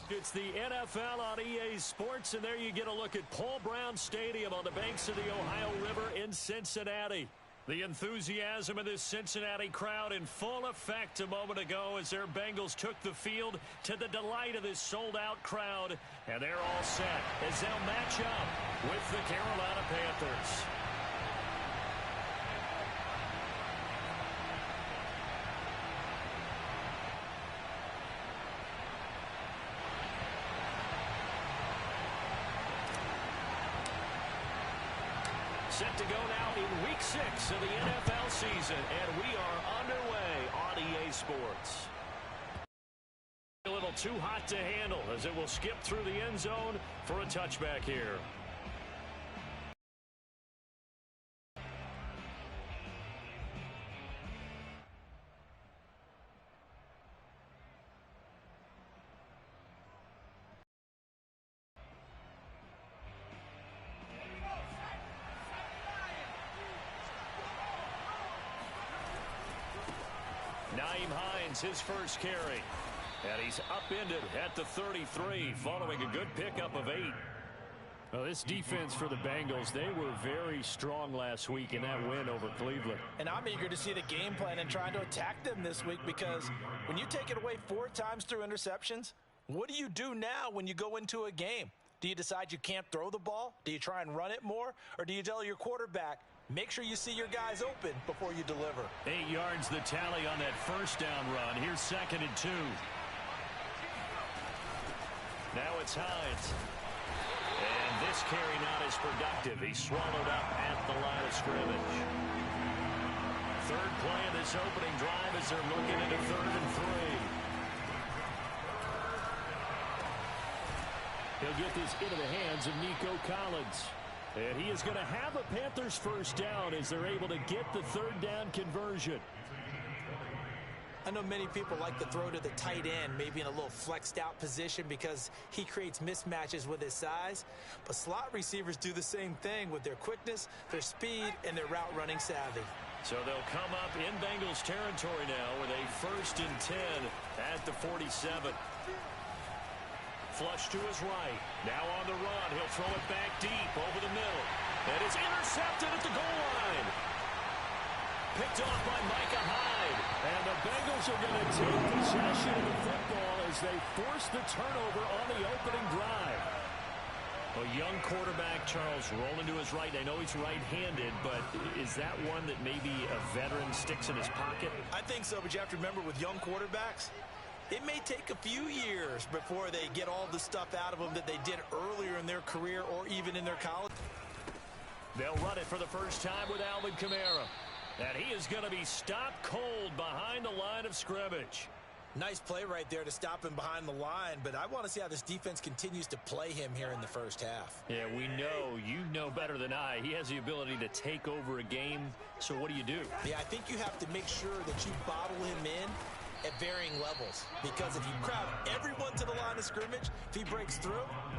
It's the NFL on EA Sports, and there you get a look at Paul Brown Stadium on the banks of the Ohio River in Cincinnati. The enthusiasm of this Cincinnati crowd in full effect a moment ago as their Bengals took the field to the delight of this sold-out crowd. And they're all set as they'll match up with the Carolina Panthers. Set to go now in Week 6 of the NFL season, and we are underway on EA Sports. A little too hot to handle as it will skip through the end zone for a touchback here. His first carry, and he's upended at the 33 following a good pickup of 8. Well, this defense for the Bengals, they were very strong last week in that win over Cleveland. And I'm eager to see the game plan and trying to attack them this week, because when you take it away 4 times through interceptions, what do you do now when you go into a game? Do you decide you can't throw the ball? Do you try and run it more? Or do you tell your quarterback, make sure you see your guys open before you deliver? 8 yards the tally on that first down run. Here's 2nd and 2. Now it's Hines. And this carry not as productive. He's swallowed up at the line of scrimmage. Third play of this opening drive as they're looking into 3rd and 3. He'll get this into the hands of Nico Collins. And he is going to have a Panthers first down as they're able to get the 3rd down conversion. I know many people like to throw to the tight end, maybe in a little flexed out position because he creates mismatches with his size. But slot receivers do the same thing with their quickness, their speed, and their route running savvy. So they'll come up in Bengals territory now with a 1st and 10 at the 47. Flush to his right. Now on the run. He'll throw it back deep over the middle. And it's intercepted at the goal line. Picked off by Micah Hyde. And the Bengals are going to take possession of the football as they force the turnover on the opening drive. A young quarterback, Charles, rolling to his right. I know he's right-handed, but is that one that maybe a veteran sticks in his pocket? I think so, but you have to remember with young quarterbacks, it may take a few years before they get all the stuff out of them that they did earlier in their career or even in their college. They'll run it for the first time with Alvin Kamara. And he is going to be stopped cold behind the line of scrimmage. Nice play right there to stop him behind the line, but I want to see how this defense continues to play him here in the first half. Yeah, we know, you know better than I, he has the ability to take over a game, so what do you do? Yeah, I think you have to make sure that you bottle him in at varying levels, because if you crowd everyone to the line of scrimmage, if he breaks through,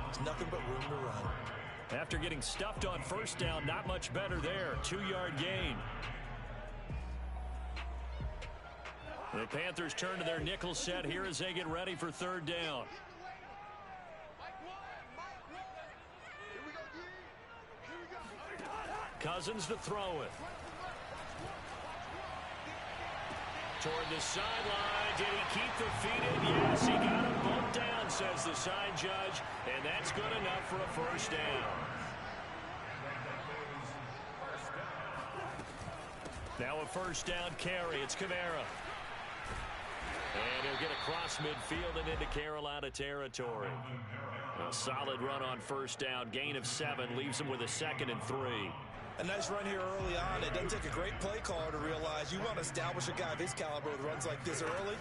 there's nothing but room to run. After getting stuffed on first down, not much better there. 2-yard gain. The Panthers turn to their nickel set here as they get ready for 3rd down. Cousins to throw it. Toward the sideline. Did he keep the feet in? Yes, he got him bumped down, says the side judge. And that's good enough for a first down. Now a first down carry. It's Kamara. And he'll get across midfield and into Carolina territory. A solid run on first down. Gain of 7 leaves him with a 2nd and 3. A nice run here early on. It doesn't take a great play caller to realize you want to establish a guy of his caliber with runs like this early,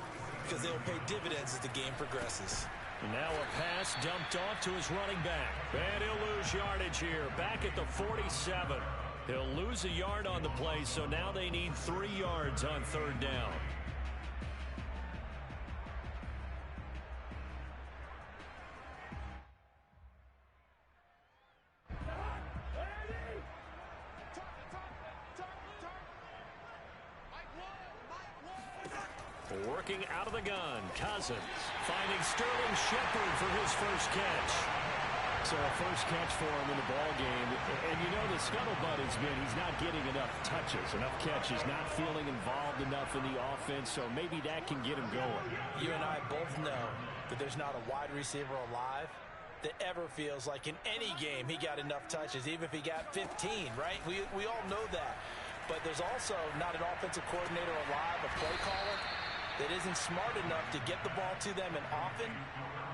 because they'll pay dividends as the game progresses. And now a pass dumped off to his running back. And he'll lose yardage here. Back at the 47. He'll lose a yard on the play, so now they need 3 yards on 3rd down. Working out of the gun, Cousins finding Sterling Shepard for his first catch. So a first catch for him in the ball game. And you know the scuttlebutt has been he's not getting enough touches, enough catches, not feeling involved enough in the offense, so maybe that can get him going. You and I both know that there's not a wide receiver alive that ever feels like in any game he got enough touches, even if he got 15, right? We all know that. But there's also not an offensive coordinator alive, a play caller, that isn't smart enough to get the ball to them and often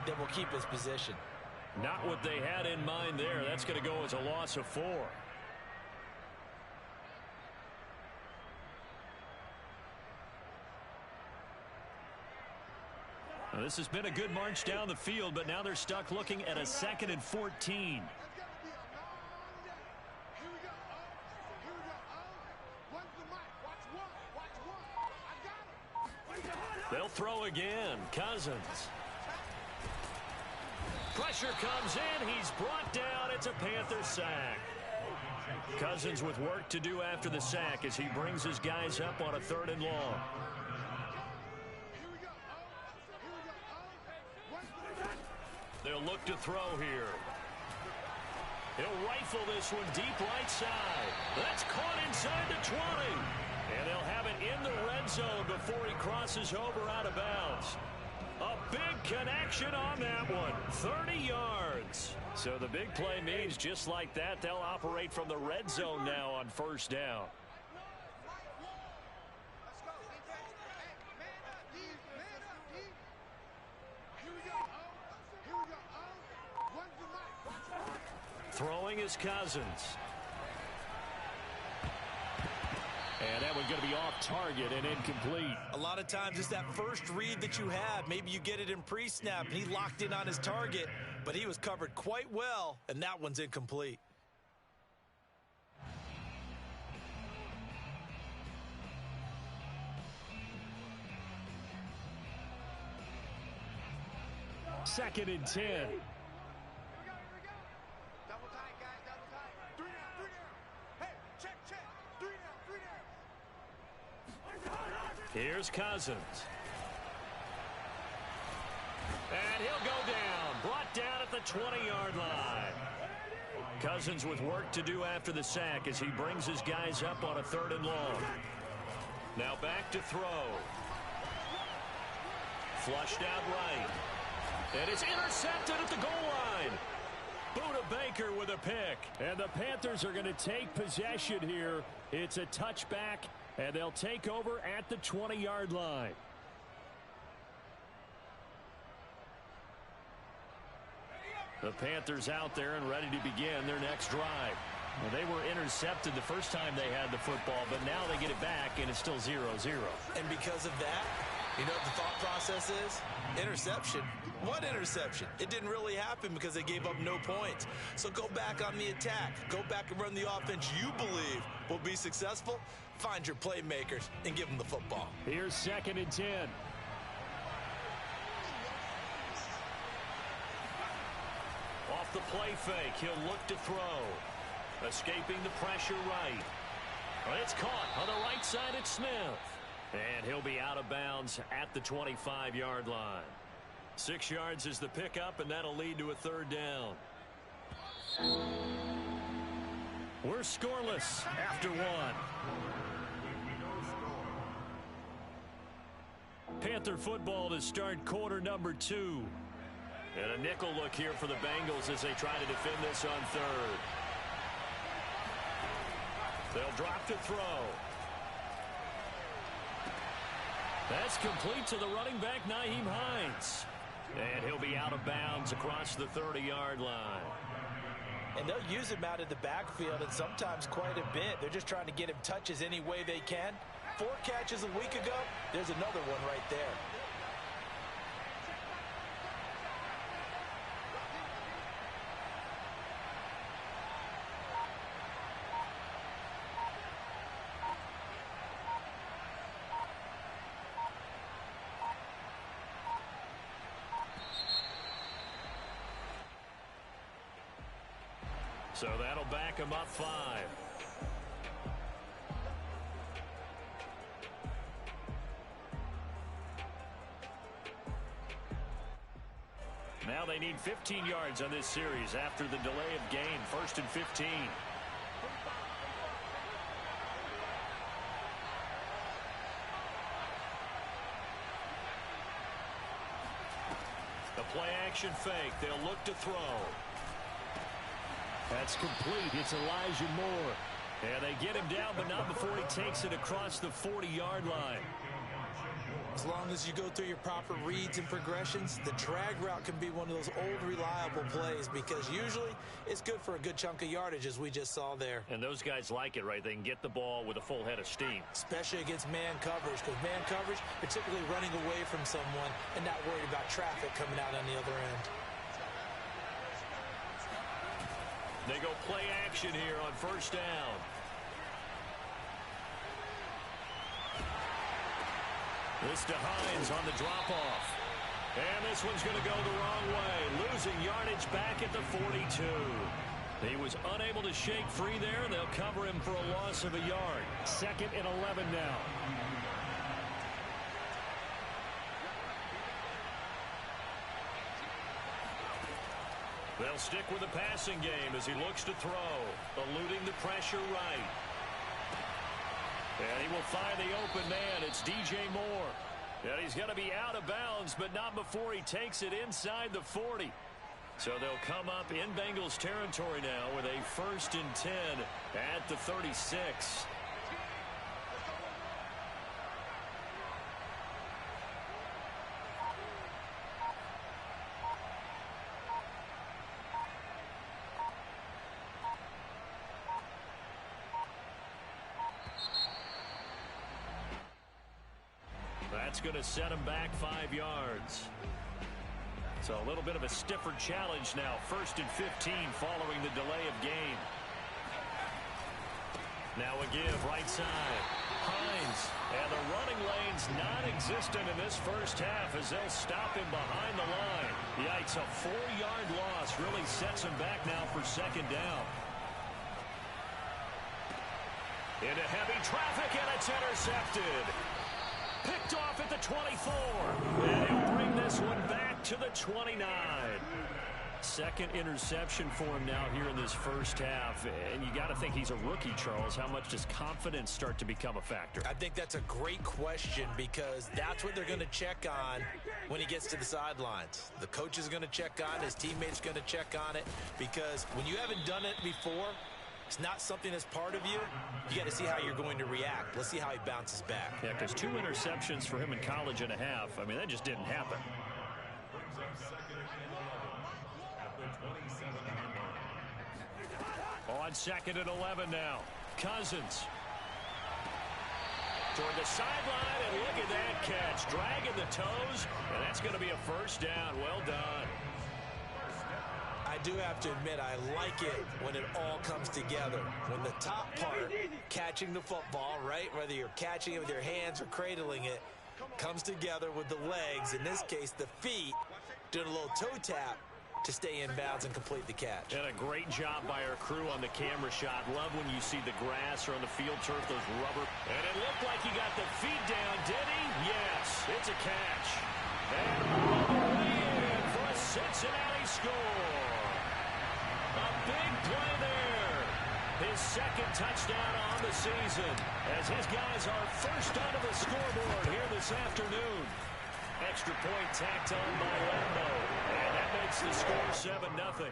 that will keep his position. Not what they had in mind there. That's going to go as a loss of 4. Now, this has been a good march down the field, but now they're stuck looking at a 2nd and 14. They'll throw again. Cousins. Pressure comes in. He's brought down. It's a Panther sack. Cousins with work to do after the sack as he brings his guys up on a 3rd and long. They'll look to throw here. He'll rifle this one deep right side. That's caught inside the 20. And they'll have it in the red zone before he crosses over out of bounds. A big connection on that one. 30 yards. So the big play means just like that, they'll operate from the red zone now on 1st down. Throwing is Cousins. And that one's going to be off target and incomplete. A lot of times it's that first read that you have. Maybe you get it in pre-snap, and he locked in on his target, but he was covered quite well, and that one's incomplete. Second and 10. Here's Cousins. And he'll go down. Brought down at the 20-yard line. Cousins with work to do after the sack as he brings his guys up on a 3rd and long. Now back to throw. Flushed out right. And it's intercepted at the goal line. Buda Baker with a pick. And the Panthers are going to take possession here. It's a touchback. And they'll take over at the 20-yard line. The Panthers out there and ready to begin their next drive. Well, they were intercepted the first time they had the football, but now they get it back, and it's still 0-0. And because of that, you know what the thought process is? Interception. What interception? It didn't really happen because they gave up no points. So go back on the attack. Go back and run the offense you believe will be successful. Find your playmakers and give them the football. Here's 2nd and 10. Off the play fake, he'll look to throw. Escaping the pressure right. Well, it's caught on the right side at Smith. And he'll be out of bounds at the 25-yard line. 6 yards is the pickup, and that'll lead to a 3rd down. We're scoreless after 1. Panther football to start quarter number 2. And a nickel look here for the Bengals as they try to defend this on 3rd. They'll drop to throw. That's complete to the running back, Nyheim Hines. And he'll be out of bounds across the 30-yard line. And they'll use him out of the backfield and sometimes quite a bit. They're just trying to get him touches any way they can. 4 catches a week ago. There's another one right there. So that'll back him up 5. Now they need 15 yards on this series after the delay of game. 1st and 15. The play action fake. They'll look to throw. That's complete. It's Elijah Moore. And they get him down, but not before he takes it across the 40-yard line. As long as you go through your proper reads and progressions, the drag route can be one of those old reliable plays because usually it's good for a good chunk of yardage, as we just saw there. And those guys like it, right? They can get the ball with a full head of steam. Especially against man coverage, because man coverage, they're typically running away from someone and not worried about traffic coming out on the other end. They go play action here on 1st down. This to Hines on the drop-off. And this one's going to go the wrong way. Losing yardage back at the 42. He was unable to shake free there. They'll cover him for a loss of a yard. 2nd and 11 now. They'll stick with the passing game as he looks to throw. Eluding the pressure right. And he will find the open man. It's DJ Moore. And he's going to be out of bounds, but not before he takes it inside the 40. So they'll come up in Bengals territory now with a 1st and 10 at the 36. That's going to set him back 5 yards. So a little bit of a stiffer challenge now. 1st and 15 following the delay of game. Now a give right side. Hines. And the running lane's non-existent in this first half as they'll stop him behind the line. Yikes, a 4-yard loss really sets him back now for 2nd down. Into heavy traffic, and it's intercepted. Picked off at the 24. And he'll bring this one back to the 29. 2nd interception for him now here in this first half. And you got to think he's a rookie, Charles. How much does confidence start to become a factor? I think that's a great question because that's what they're going to check on when he gets to the sidelines. The coach is going to check on, his teammates going to check on it because when you haven't done it before, it's not something that's part of you. You got to see how you're going to react. Let's see how he bounces back. Yeah, because 2 interceptions for him in college and a half. I mean, that just didn't happen. On 2nd and 11 now. Cousins. Toward the sideline, and look at that catch. Dragging the toes, and that's going to be a 1st down. Well done. I do have to admit, I like it when it all comes together. When the top part, catching the football, right, whether you're catching it with your hands or cradling it, comes together with the legs, in this case the feet, doing a little toe tap to stay in bounds and complete the catch. And a great job by our crew on the camera shot. Love when you see the grass or on the field turf, those rubber. And it looked like he got the feet down, did he? Yes, it's a catch. And all the way in for a Cincinnati score. A big play there. His 2nd touchdown on the season as his guys are first onto the scoreboard here this afternoon. Extra point tacked on by Lambo. And that makes the score 7-0.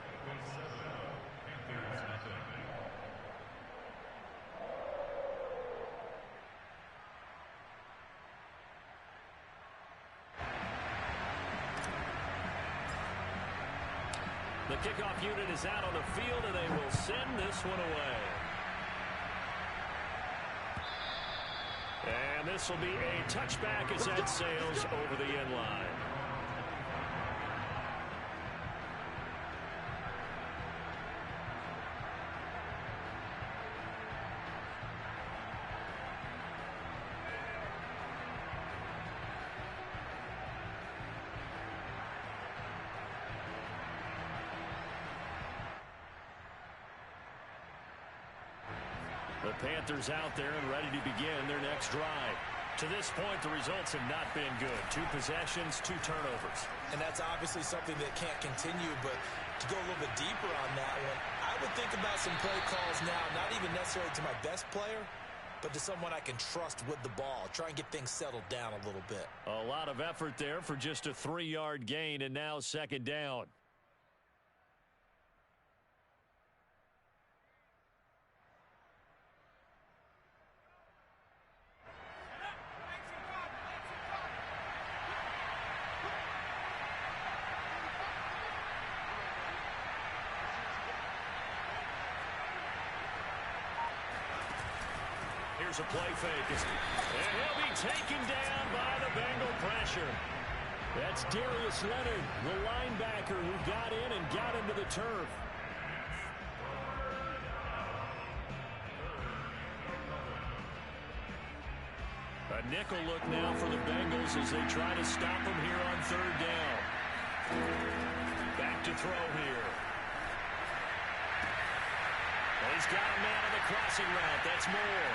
The kickoff unit is out on the field, and they will send this one away. And this will be a touchback as that sails over the end line. The Panthers out there and ready to begin their next drive. To this point, the results have not been good. 2 possessions, 2 turnovers. And that's obviously something that can't continue, but to go a little bit deeper on that one, I would think about some play calls now, not even necessarily to my best player, but to someone I can trust with the ball. Try and get things settled down a little bit. A lot of effort there for just a 3-yard gain, and now 2nd down. Here's a play fake. And he'll be taken down by the Bengal pressure. That's Darius Leonard, the linebacker who got in and got into the turf. A nickel look now for the Bengals as they try to stop him here on 3rd down. Back to throw here. Well, he's got a man on the crossing route. That's Moore.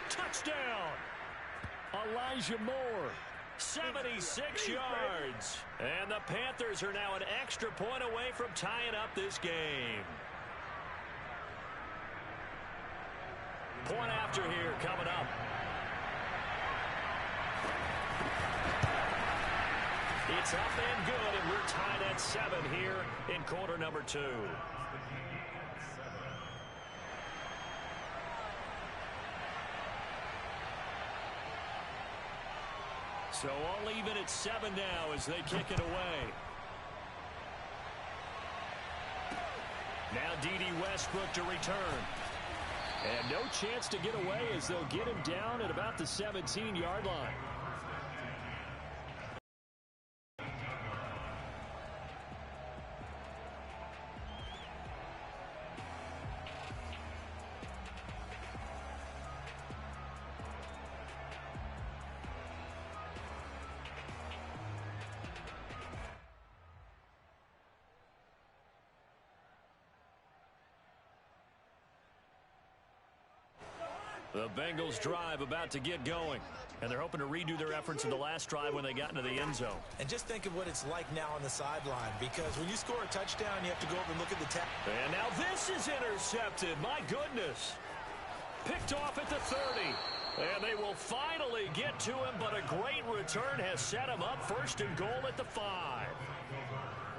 Touchdown! Elijah Moore, 76 yards. And the Panthers are now an extra point away from tying up this game. Point after here coming up. It's up and good, and we're tied at 7 here in quarter number 2. So all even at 7 now as they kick it away. Now D.D. Westbrook to return. And no chance to get away as they'll get him down at about the 17-yard line. The Bengals drive about to get going. And they're hoping to redo their efforts in the last drive when they got into the end zone. And just think of what it's like now on the sideline, because when you score a touchdown, you have to go over and look at the tap. And now this is intercepted. My goodness. Picked off at the 30. And they will finally get to him, but a great return has set him up 1st and goal at the 5.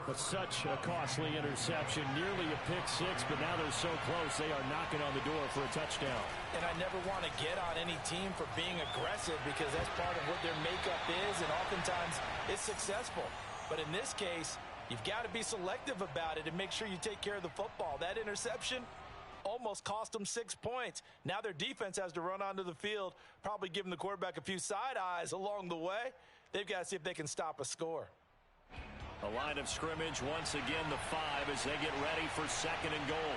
But such a costly interception, nearly a pick-6, but now they're so close they are knocking on the door for a touchdown. And I never want to get on any team for being aggressive because that's part of what their makeup is, and oftentimes it's successful. But in this case, you've got to be selective about it and make sure you take care of the football. That interception almost cost them 6 points. Now their defense has to run onto the field, probably giving the quarterback a few side eyes along the way. They've got to see if they can stop a score. A line of scrimmage, once again the 5 as they get ready for 2nd and goal.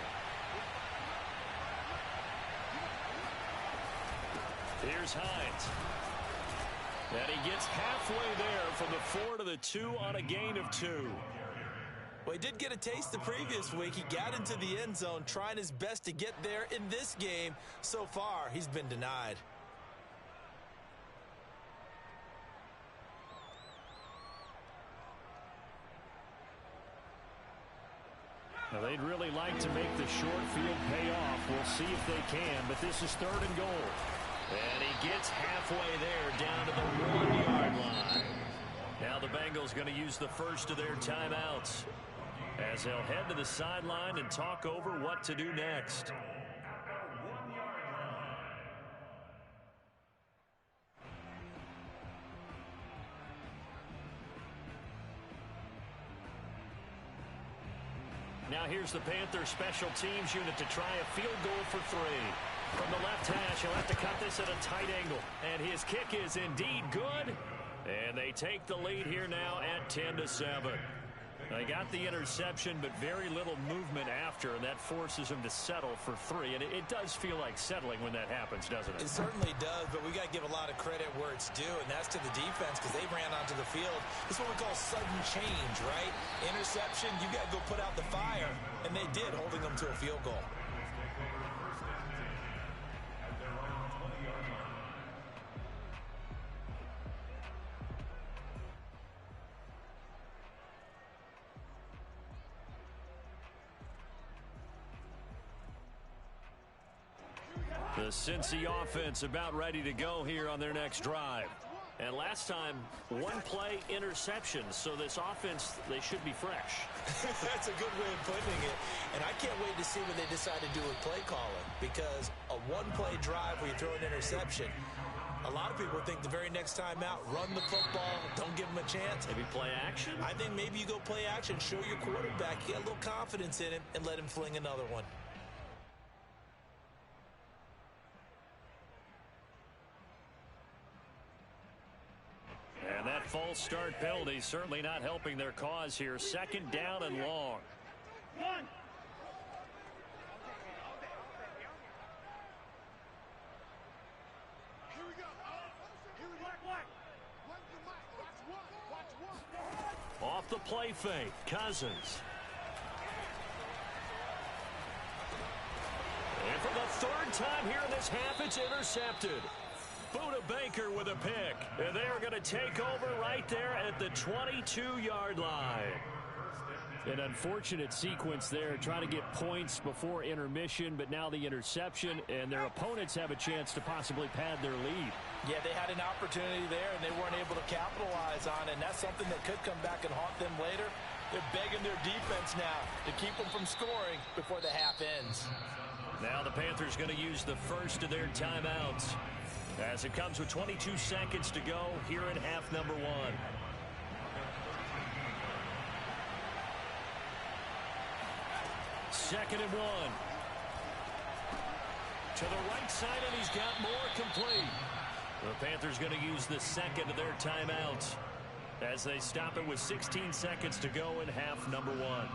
Here's Hines. And he gets halfway there from the 4 to the 2 on a gain of 2. Well, he did get a taste the previous week. He got into the end zone, trying his best to get there in this game. So far, he's been denied. Now, they'd really like to make the short field pay off. We'll see if they can, but this is 3rd and goal. And he gets halfway there down to the 1-yard line. Now the Bengals going to use the first of their timeouts as they'll head to the sideline and talk over what to do next. Now here's the Panthers special teams unit to try a field goal for 3. From the left hash, he'll have to cut this at a tight angle. And his kick is indeed good. And they take the lead here now at 10-7. They got the interception, but very little movement after, and that forces him to settle for 3. And it does feel like settling when that happens, doesn't it? It certainly does, but we got to give a lot of credit where it's due, and that's to the defense because they ran onto the field. This is what we call sudden change, right? Interception, you got to go put out the fire, and they did, holding them to a field goal. The Cincy offense about ready to go here on their next drive. And last time, one play interception. So this offense, they should be fresh. That's a good way of putting it. And I can't wait to see what they decide to do with play calling. Because a one-play drive where you throw an interception, a lot of people think the very next time out, run the football, don't give them a chance. Maybe play action? I think maybe you go play action, show your quarterback, get a little confidence in him, and let him fling another one. And that false start penalty certainly not helping their cause here. Second down and long. Off the play fake, Cousins. And for the third time here in this half, it's intercepted. Buda Baker with a pick. And they are going to take over right there at the 22-yard line. An unfortunate sequence there, trying to get points before intermission, but now the interception, and their opponents have a chance to possibly pad their lead. Yeah, they had an opportunity there, and they weren't able to capitalize on it, and that's something that could come back and haunt them later. They're begging their defense now to keep them from scoring before the half ends. Now the Panthers going to use the first of their timeouts, as it comes with 22 seconds to go here in half number one. Second and one. To the right side, and he's got more complete. The Panthers going to use the second of their timeouts as they stop it with 16 seconds to go in half number one.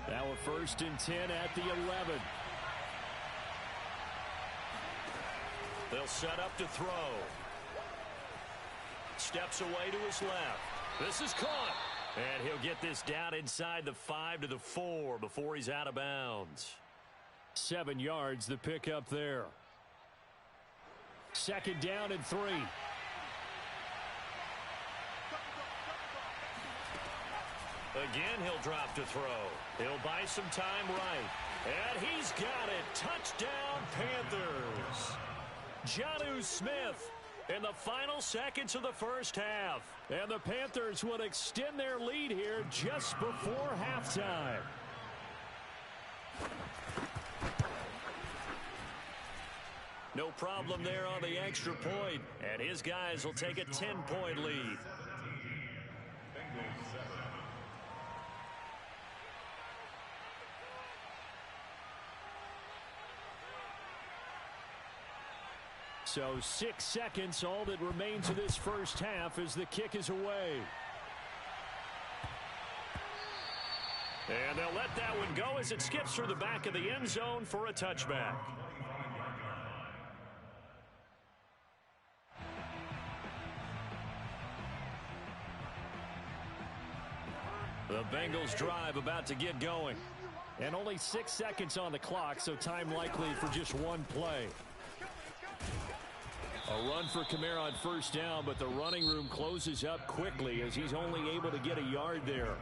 Now a first and 10 at the 11. They'll set up to throw. Steps away to his left. This is caught. And he'll get this down inside the 5 to the 4 before he's out of bounds. 7 yards, the pickup there. Second down and 3. Again, he'll drop to throw. He'll buy some time right. And he's got it. Touchdown, Panthers. Jonnu Smith in the final seconds of the first half. And the Panthers will extend their lead here just before halftime. No problem there on the extra point. And his guys will take a 10-point lead. So 6 seconds, all that remains of this first half as the kick is away. And they'll let that one go as it skips through the back of the end zone for a touchback. The Bengals drive about to get going. And only 6 seconds on the clock, so time likely for just one play. A run for Kamara on first down, but the running room closes up quickly as he's only able to get a yard there.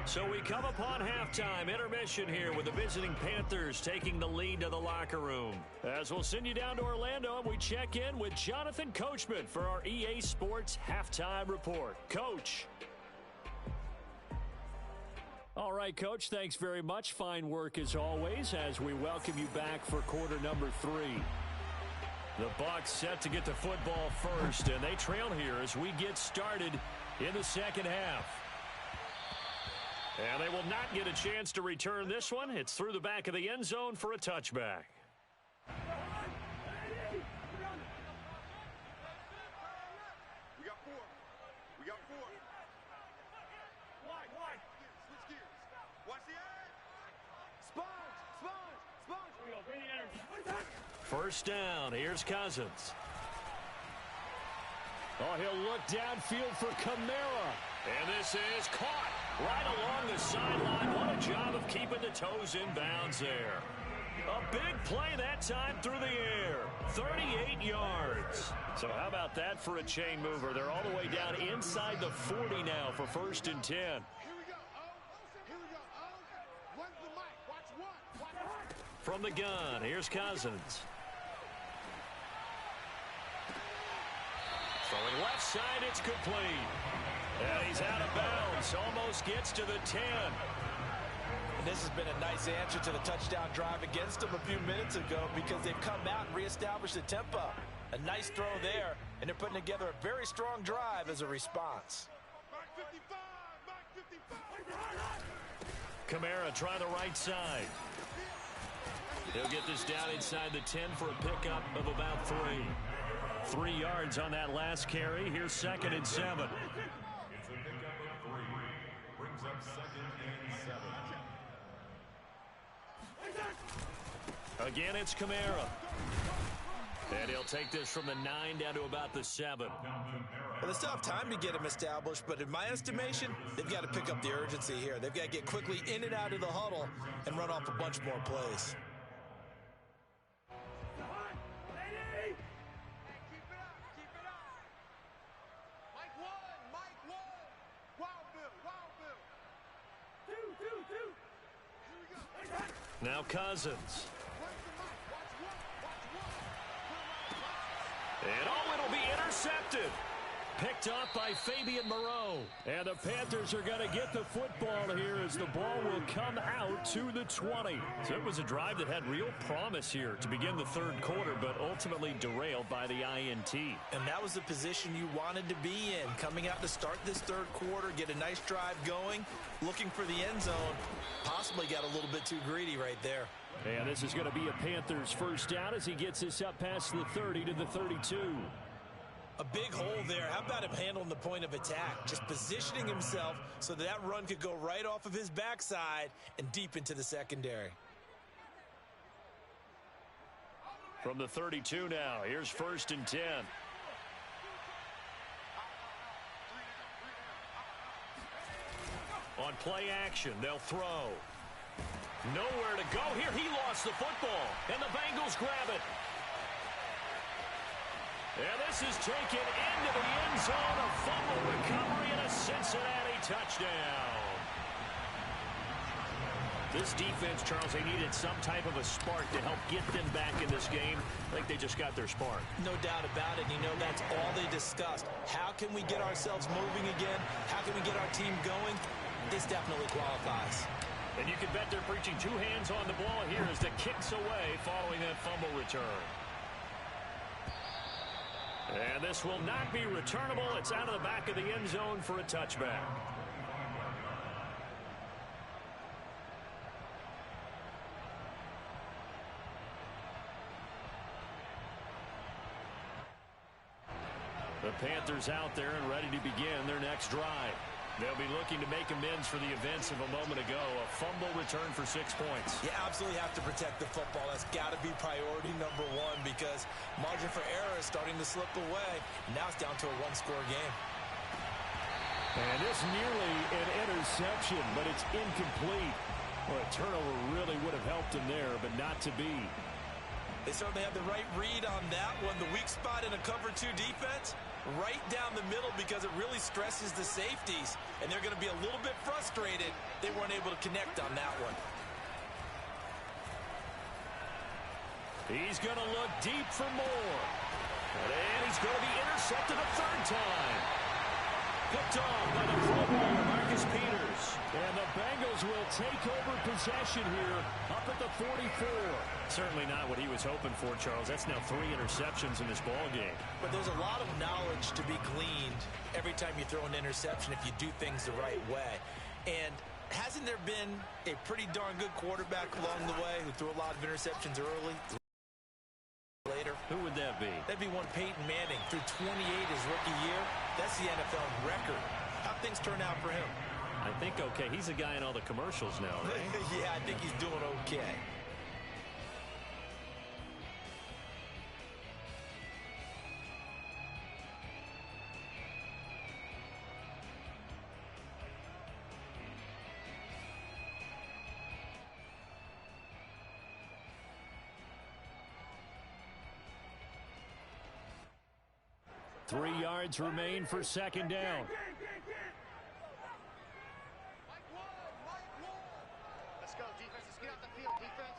So we come upon halftime intermission here with the visiting Panthers taking the lead to the locker room. As we'll send you down to Orlando and we check in with Jonathan Coachman for our EA Sports Halftime Report. Coach. All right, Coach, thanks very much. Fine work as always as we welcome you back for quarter number 3. The Bucs set to get the football first, and they trail here as we get started in the second half. And they will not get a chance to return this one. It's through the back of the end zone for a touchback. We got 4. We got 4. Wide. Switch gears. Watch the edge. Sponge. We go. Bring the energy. First down. Here's Cousins. Oh, he'll look downfield for Kamara. And this is caught right along the sideline. What a job of keeping the toes in bounds there. A big play that time through the air. 38 yards. So how about that for a chain mover? They're all the way down inside the 40 now for first and 10. Here we go. Here we go. Run the mic. From the gun, here's Cousins. Throwing left side, it's complete. And he's out of bounds, almost gets to the 10. And this has been a nice answer to the touchdown drive against them a few minutes ago because they've come out and reestablished the tempo. A nice throw there, and they're putting together a very strong drive as a response. Kamara try the right side. He'll get this down inside the 10 for a pickup of about 3. 3 yards on that last carry. Here's 2nd and 7. It's a pickup of 3. Brings up 2nd and 7. Again, it's Kamara. And he'll take this from the 9 down to about the 7. Well, they still have time to get him established, but in my estimation, they've got to pick up the urgency here. They've got to get quickly in and out of the huddle and run off a bunch more plays. Now Cousins. And it'll be intercepted. Picked off by Fabian Moreau. And the Panthers are going to get the football here as the ball will come out to the 20. So it was a drive that had real promise here to begin the third quarter, but ultimately derailed by the INT. And that was the position you wanted to be in. Coming out to start this third quarter, get a nice drive going, looking for the end zone. Possibly got a little bit too greedy right there. And this is going to be a Panthers first down as he gets this up past the 30 to the 32. A big hole there. How about him handling the point of attack? Just positioning himself so that run could go right off of his backside and deep into the secondary. From the 32 now, here's 1st and 10. On play action, they'll throw. Nowhere to go here. He lost the football, and the Bengals grab it. And this is taken into the end zone. A fumble recovery and a Cincinnati touchdown. This defense, Charles, they needed some type of a spark to help get them back in this game. I think they just got their spark. No doubt about it. You know, that's all they discussed. How can we get ourselves moving again? How can we get our team going? This definitely qualifies. And you can bet they're preaching 2 hands on the ball here as the kick's away following that fumble return. And this will not be returnable. It's out of the back of the end zone for a touchback. The Panthers out there and ready to begin their next drive. They'll be looking to make amends for the events of a moment ago. A fumble return for 6 points. You absolutely have to protect the football. That's got to be priority number 1 because margin for error is starting to slip away. Now it's down to a 1-score game. And this nearly an interception, but it's incomplete. Well, a turnover really would have helped him there, but not to be. They certainly have the right read on that one. The weak spot in a cover 2 defense, right down the middle because it really stresses the safeties. And they're going to be a little bit frustrated they weren't able to connect on that one. He's going to look deep for more. And he's going to be intercepted a 3rd time. Picked off by the Pro Bowler, Marcus Peters. And the Bengals will take over possession here up at the 44. Certainly not what he was hoping for, Charles. That's now 3 interceptions in this ball game. But there's a lot of knowledge to be gleaned every time you throw an interception if you do things the right way. And hasn't there been a pretty darn good quarterback along the way who threw a lot of interceptions early? Later. Who would that be? That'd be one Peyton Manning. Threw 28 his rookie year. That's the NFL record. How'd things turn out for him? I think okay. He's a guy in all the commercials now, right? Yeah, I think he's doing okay. Three yards remain for 2nd down. Let's go, defense. Let's get out the field, defense.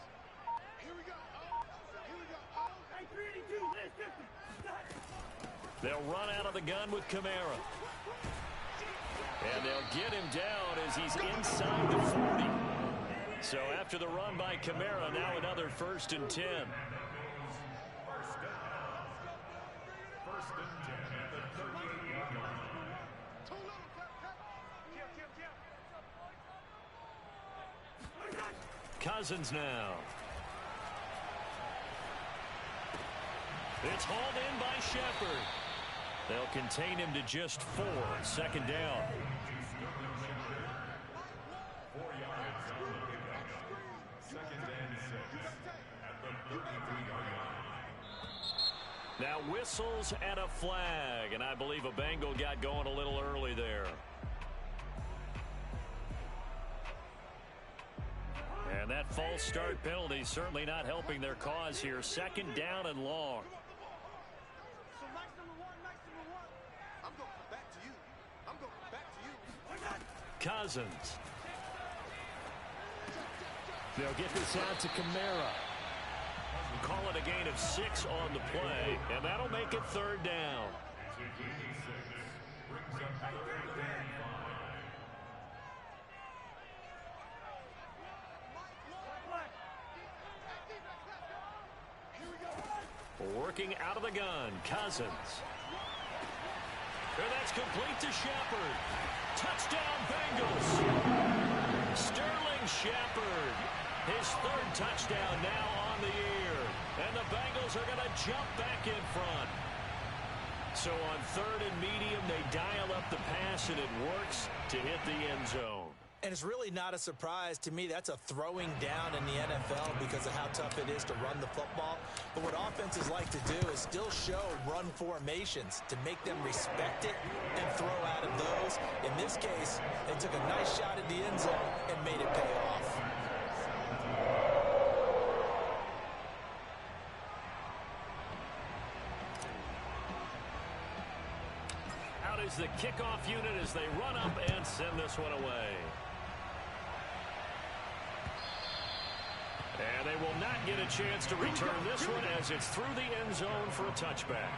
They'll run out of the gun with Kamara. And they'll get him down as he's inside the 40. So after the run by Kamara, now another 1st and 10. Cousins now. It's hauled in by Shepard. They'll contain him to just 4. 2nd down. Now whistles and a flag, and I believe a Bengal got going a little early there. And that false start penalty certainly not helping their cause here. 2nd down and long. So nice number one. I'm going back to you. Cousins. They'll get this out to Kamara. Call it a gain of 6 on the play, and that'll make it 3rd down. Working out of the gun, Cousins. And that's complete to Shepard. Touchdown, Bengals. Sterling Shepard. His 3rd touchdown now on the year. And the Bengals are going to jump back in front. So on 3rd and medium, they dial up the pass, and it works to hit the end zone. And it's really not a surprise to me. That's a throwing down in the NFL because of how tough it is to run the football. But what offenses like to do is still show run formations to make them respect it and throw out of those. In this case, they took a nice shot at the end zone and made it pay off. Out is the kickoff unit as they run up and send this one away. And they will not get a chance to return this one as it's through the end zone for a touchback.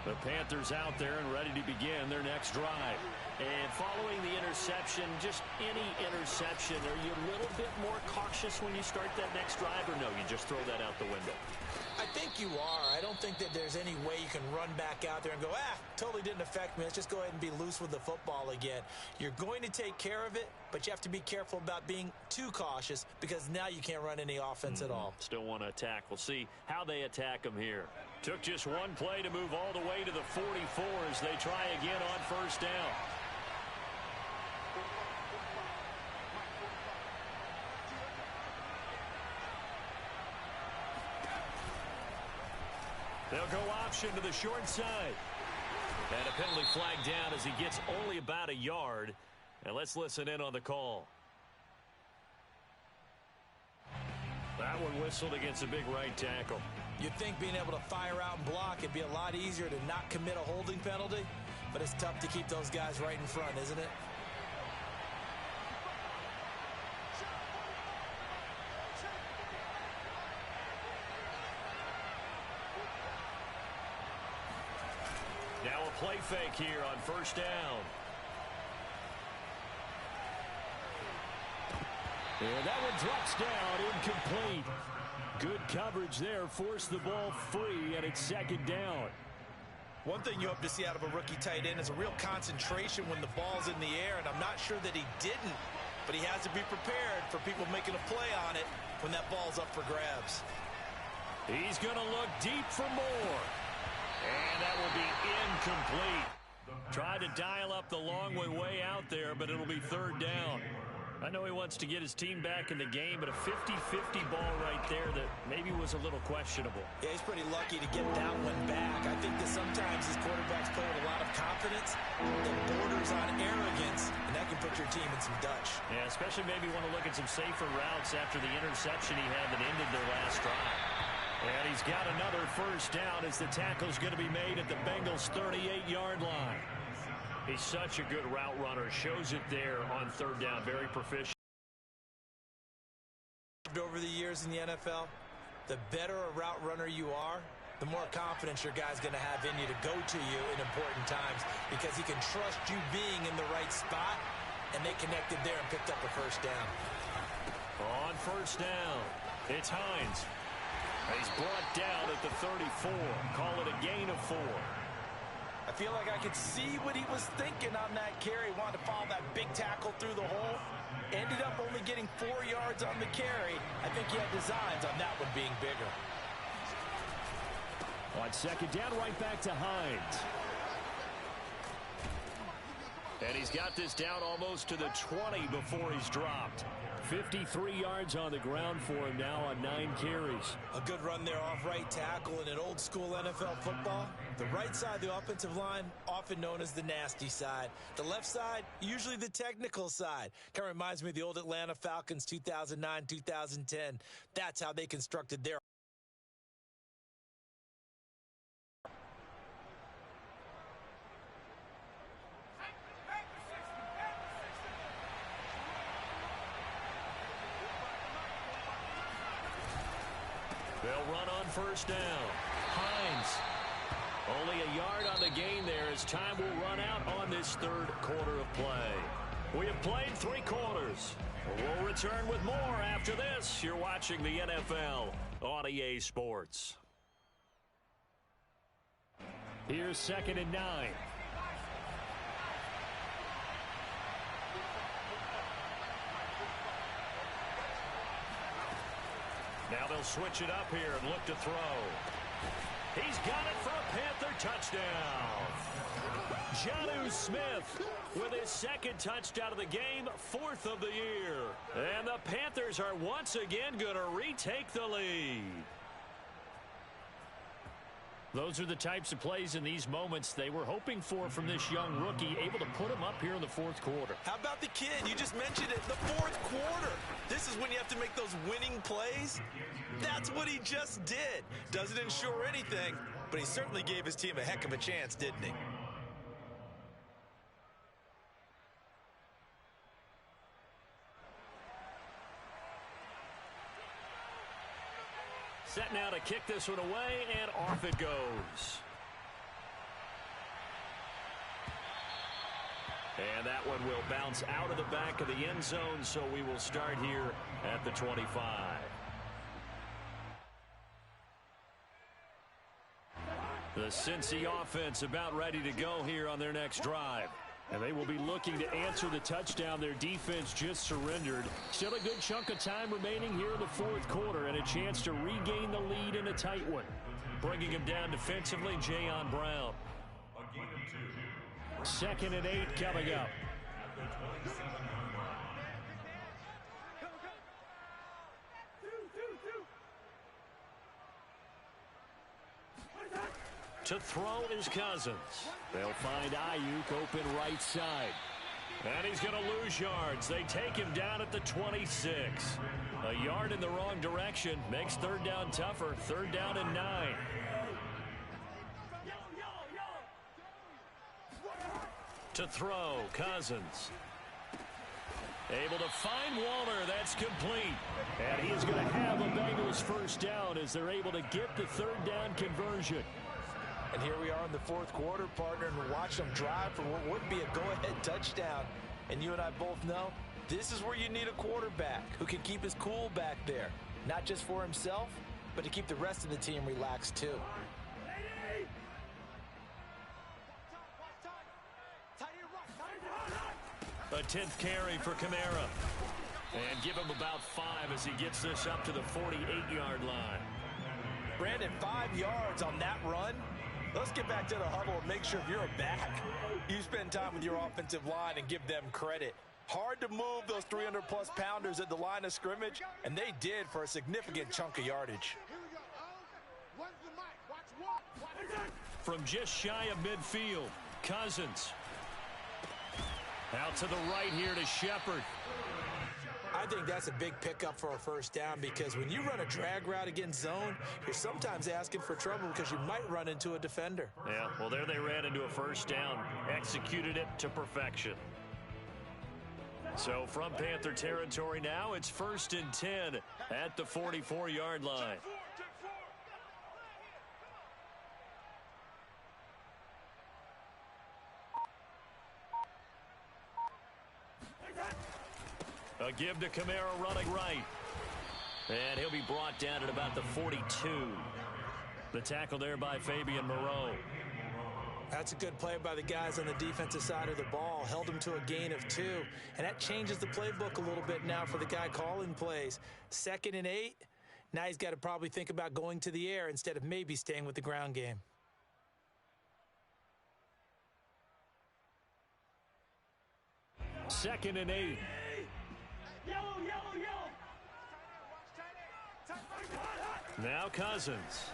The Panthers out there and ready to begin their next drive. And following the interception, just any interception, are you a little bit more cautious when you start that next drive, or no, you just throw that out the window? I think you are. I don't think that there's any way you can run back out there and go, totally didn't affect me. Let's just go ahead and be loose with the football again. You're going to take care of it, but you have to be careful about being too cautious because now you can't run any offense at all. Still want to attack. We'll see how they attack them here. Took just one play to move all the way to the 44 as they try again on 1st down. They'll go option to the short side. And a penalty flag down as he gets only about a yard. And let's listen in on the call. That one whistled against a big right tackle. You'd think being able to fire out and block, it'd be a lot easier to not commit a holding penalty. But it's tough to keep those guys right in front, isn't it? Now a play fake here on 1st down. And that one drops down, incomplete. Good coverage there, forced the ball free, and it's 2nd down. One thing you hope to see out of a rookie tight end is a real concentration when the ball's in the air, and I'm not sure that he didn't, but he has to be prepared for people making a play on it when that ball's up for grabs. He's going to look deep for more. And that will be incomplete. Tried to dial up the long way out there, but it'll be 3rd down. I know he wants to get his team back in the game, but a 50-50 ball right there that maybe was a little questionable. Yeah, he's pretty lucky to get that one back. I think that sometimes his quarterbacks play with a lot of confidence that borders on arrogance, and that can put your team in some Dutch. Yeah, especially maybe want to look at some safer routes after the interception he had that ended their last drive. And he's got another first down as the tackle's going to be made at the Bengals' 38-yard line. He's such a good route runner. Shows it there on third down. Very proficient. Over the years in the NFL, the better a route runner you are, the more confidence your guy's going to have in you to go to you in important times because he can trust you being in the right spot, and they connected there and picked up a first down. On first down, it's Hines. He's brought down at the 34. Call it a gain of 4. I feel like I could see what he was thinking on that carry. Wanted to follow that big tackle through the hole. Ended up only getting 4 yards on the carry. I think he had designs on that one being bigger. On second down, right back to Hines. And he's got this down almost to the 20 before he's dropped. 53 yards on the ground for him now on 9 carries. A good run there off right tackle in an old school NFL football. The right side of the offensive line, often known as the nasty side. The left side, usually the technical side. Kind of reminds me of the old Atlanta Falcons 2009-2010. That's how they constructed their. They'll run on first down. Hines. Only a yard on the gain there as time will run out on this third quarter of play. We have played 3 quarters. We'll return with more after this. You're watching the NFL on EA Sports. Here's 2nd and 9. Now they'll switch it up here and look to throw. He's got it for a Panther touchdown. Jonnu Smith with his 2nd touchdown of the game, 4th of the year. And the Panthers are once again going to retake the lead. Those are the types of plays in these moments they were hoping for from this young rookie, able to put him up here in the 4th quarter. How about the kid? You just mentioned it, the 4th quarter. This is when you have to make those winning plays. That's what he just did. Doesn't ensure anything, but he certainly gave his team a heck of a chance, didn't he? Set now to kick this one away, and off it goes. And that one will bounce out of the back of the end zone, so we will start here at the 25. The Cincy offense about ready to go here on their next drive. And they will be looking to answer the touchdown their defense just surrendered. Still a good chunk of time remaining here in the 4th quarter and a chance to regain the lead in a tight one. Bringing him down defensively, Jayon Brown. 2nd and 8 coming up. To throw is Cousins. They'll find Ayuk open right side. And he's going to lose yards. They take him down at the 26. A yard in the wrong direction makes third down tougher. 3rd down and 9. To throw, Cousins. Able to find Waller. That's complete. And he is going to have a Bengals first down as they're able to get the 3rd down conversion. And here we are in the 4th quarter, partner, and watch them drive for what would be a go-ahead touchdown. And you and I both know this is where you need a quarterback who can keep his cool back there. Not just for himself, but to keep the rest of the team relaxed too. A 10th carry for Kamara. And give him about 5 as he gets this up to the 48-yard line. Brandon, 5 yards on that run. Let's get back to the huddle and make sure if you're a back, you spend time with your offensive line and give them credit. Hard to move those 300-plus pounders at the line of scrimmage, and they did for a significant chunk of yardage. From just shy of midfield, Cousins. Out to the right here to Shepard. I think that's a big pickup for a first down because when you run a drag route against zone, you're sometimes asking for trouble because you might run into a defender. Yeah, well, there they ran into a first down, executed it to perfection. So from Panther territory now, it's 1st and 10 at the 44-yard line. A give to Kamara running right. And he'll be brought down at about the 42. The tackle there by Fabian Moreau. That's a good play by the guys on the defensive side of the ball. Held him to a gain of 2. And that changes the playbook a little bit now for the guy calling plays. 2nd and 8. Now he's got to probably think about going to the air instead of maybe staying with the ground game. Second and 8. Now Cousins.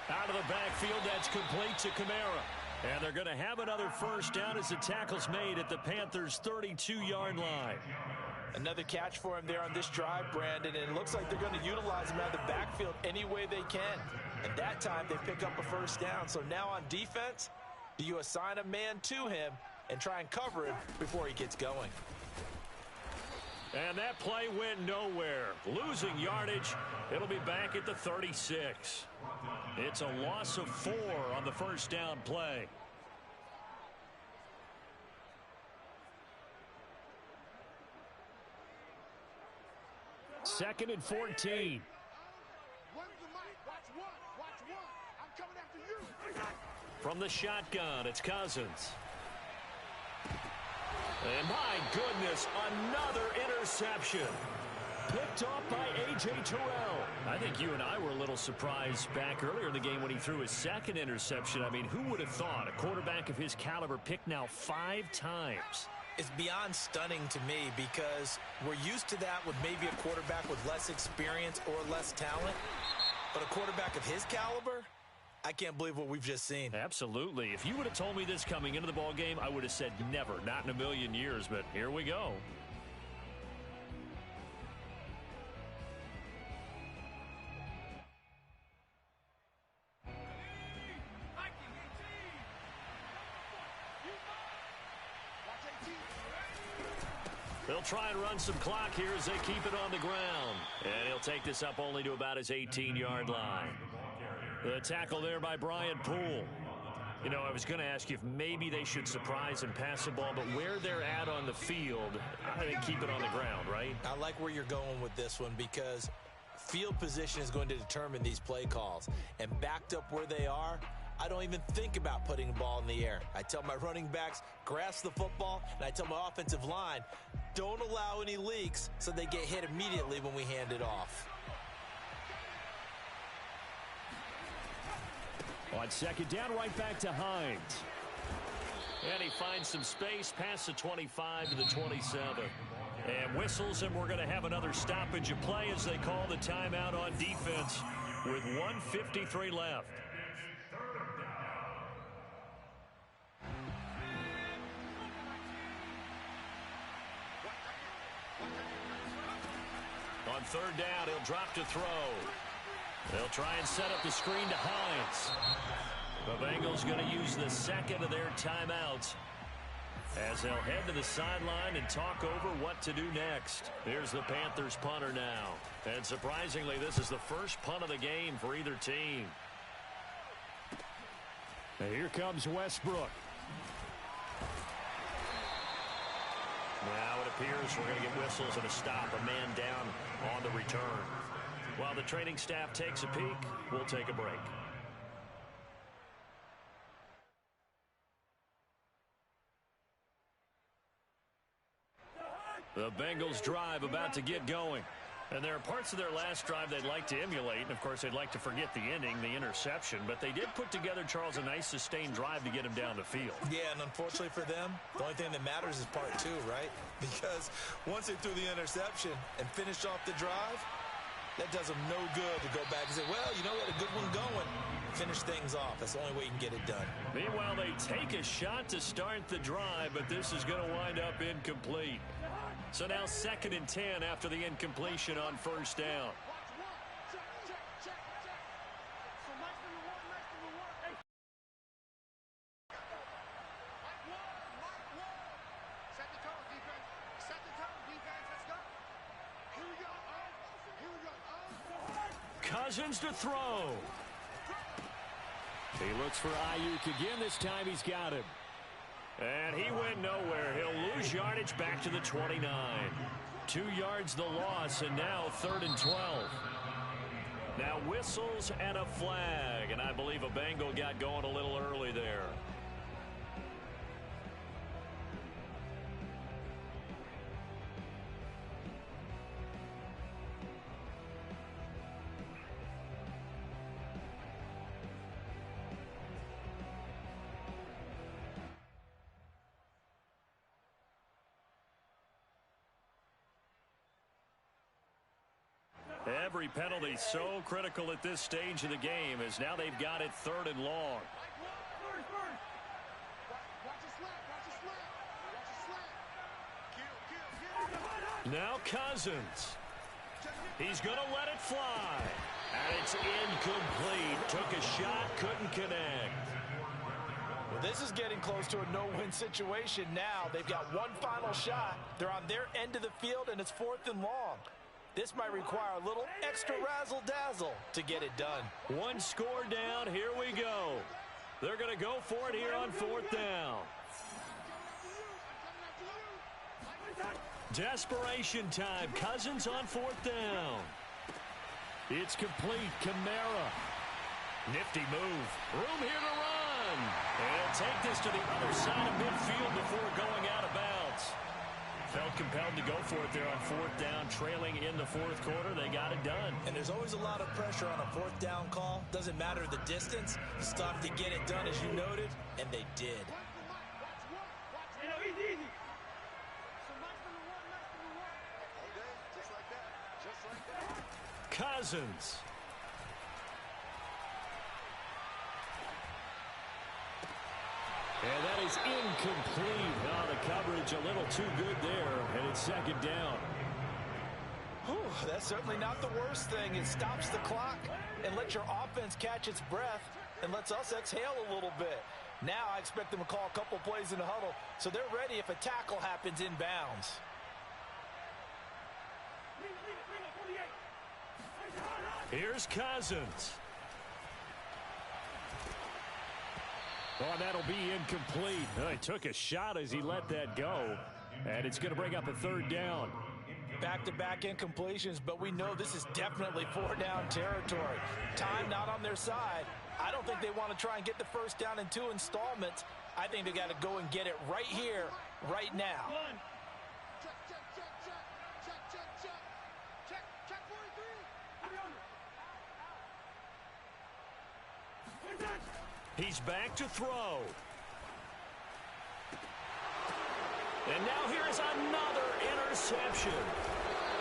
Out of the backfield, that's complete to Kamara. And they're going to have another first down as the tackle's made at the Panthers' 32-yard line. Another catch for him there on this drive, Brandon, and it looks like they're going to utilize him out of the backfield any way they can. And that time, they pick up a first down. So now on defense, do you assign a man to him and try and cover him before he gets going? And that play went nowhere. Losing yardage. It'll be back at the 36. It's a loss of 4 on the first down play. Second and 14. From the shotgun, it's Cousins. And my goodness, another interception. Picked off by A.J. Terrell. I think you and I were a little surprised back earlier in the game when he threw his 2nd interception. I mean, who would have thought a quarterback of his caliber picked now 5 times? It's beyond stunning to me because we're used to that with maybe a quarterback with less experience or less talent. But a quarterback of his caliber, I can't believe what we've just seen. Absolutely. If you would have told me this coming into the ball game, I would have said never, not in a million years. But here we go. They'll try and run some clock here as they keep it on the ground. And he'll take this up only to about his 18-yard line. The tackle there by Brian Poole. You know, I was going to ask you if maybe they should surprise and pass the ball, but where they're at on the field, I think keep it on the ground, right? I like where you're going with this one because field position is going to determine these play calls. And backed up where they are, I don't even think about putting the ball in the air. I tell my running backs, grasp the football, and I tell my offensive line, don't allow any leaks so they get hit immediately when we hand it off. On second down, right back to Hines. And he finds some space past the 25 to the 27. And whistles, and we're going to have another stoppage of play as they call the timeout on defense with 1:53 left. On third down, he'll drop to throw. They'll try and set up the screen to Hines. The Bengals going to use the second of their timeouts as they'll head to the sideline and talk over what to do next. Here's the Panthers punter now. And surprisingly, this is the first punt of the game for either team. And here comes Westbrook. Now it appears we're going to get whistles and a stop, a man down on the return. While the training staff takes a peek, we'll take a break. The Bengals drive about to get going. And there are parts of their last drive they'd like to emulate. And, of course, they'd like to forget the ending, the interception. But they did put together, Charles, a nice sustained drive to get him down the field. Yeah, and unfortunately for them, the only thing that matters is part 2, right? Because once they threw the interception and finished off the drive, that does them no good to go back and say, well, you know, we had a good one going. Finish things off. That's the only way you can get it done. Meanwhile, they take a shot to start the drive, but this is going to wind up incomplete. So now 2nd and 10 after the incompletion on first down. Cousins to throw. He looks for Ayuk again. This time he's got him. And he went nowhere. He'll lose yardage back to the 29. 2 yards the loss, and now 3rd and 12. Now whistles and a flag, and I believe a Bengal got going a little early there. Every penalty so critical at this stage of the game, as now they've got it 3rd and long. Now Cousins. He's going to let it fly. And it's incomplete. Took a shot, couldn't connect. Well, this is getting close to a no-win situation now. They've got one final shot. They're on their end of the field, and it's 4th and long. This might require a little extra razzle-dazzle to get it done. One score down. Here we go. They're going to go for it here on 4th down. Desperation time. Cousins on 4th down. It's complete. Kamara. Nifty move. Room here to run. And take this to the other side of midfield before going out of bounds. Felt compelled to go for it there on 4th down, trailing in the 4th quarter. They got it done. And there's always a lot of pressure on a 4th down call. Doesn't matter the distance. You still have to get it done, as you noted, and they did. Cousins. And that is incomplete. Oh, the coverage a little too good there, and it's 2nd down. Whew, that's certainly not the worst thing. It stops the clock and lets your offense catch its breath and lets us exhale a little bit. Now I expect them to call a couple plays in the huddle, so they're ready if a tackle happens inbounds. Here's Cousins. Oh, that'll be incomplete. Oh, he took a shot as he let that go. And it's going to bring up a 3rd down. Back-to-back incompletions, but we know this is definitely 4-down territory. Time not on their side. I don't think they want to try and get the 1st down in 2 installments. I think they got to go and get it right here, right now. He's back to throw. And now here's another interception.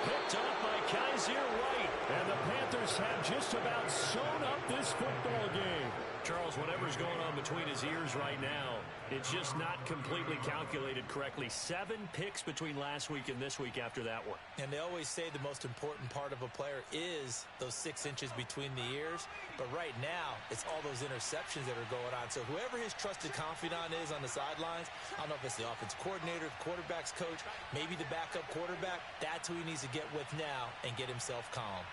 Picked up by Kaiser White. And the Panthers have just about sewn up this football game. Charles, whatever's going on between his ears right now, it's just not completely calculated correctly. 7 picks between last week and this week after that one. And they always say the most important part of a player is those 6 inches between the ears. But right now, it's all those interceptions that are going on. So whoever his trusted confidant is on the sidelines, I don't know if it's the offense coordinator, the quarterback's coach, maybe the backup quarterback, that's who he needs to get with now and get himself calm.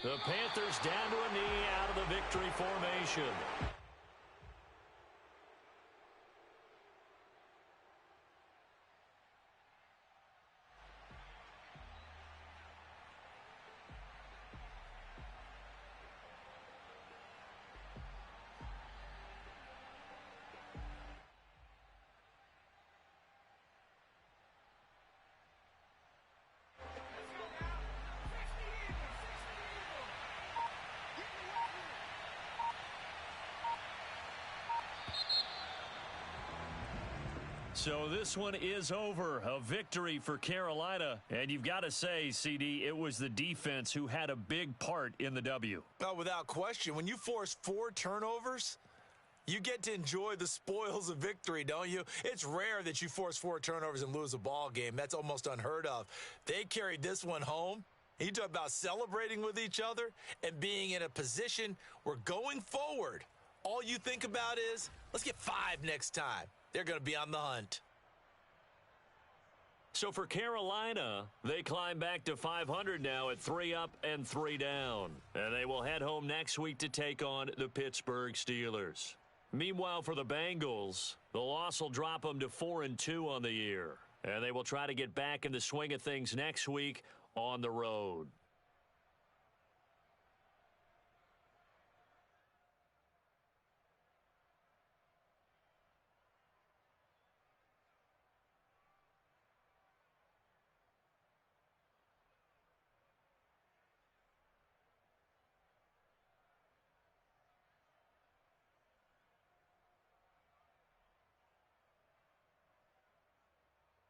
The Panthers down to a knee out of the victory formation. So this one is over. A victory for Carolina. And you've got to say, CD, it was the defense who had a big part in the W. Oh, without question. When you force 4 turnovers, you get to enjoy the spoils of victory, don't you? It's rare that you force 4 turnovers and lose a ball game. That's almost unheard of. They carried this one home. You talk about celebrating with each other and being in a position where going forward, all you think about is, let's get 5 next time. They're going to be on the hunt. So for Carolina, they climb back to 500 now at 3 up and 3 down. And they will head home next week to take on the Pittsburgh Steelers. Meanwhile, for the Bengals, the loss will drop them to 4-2 on the year. And they will try to get back in the swing of things next week on the road.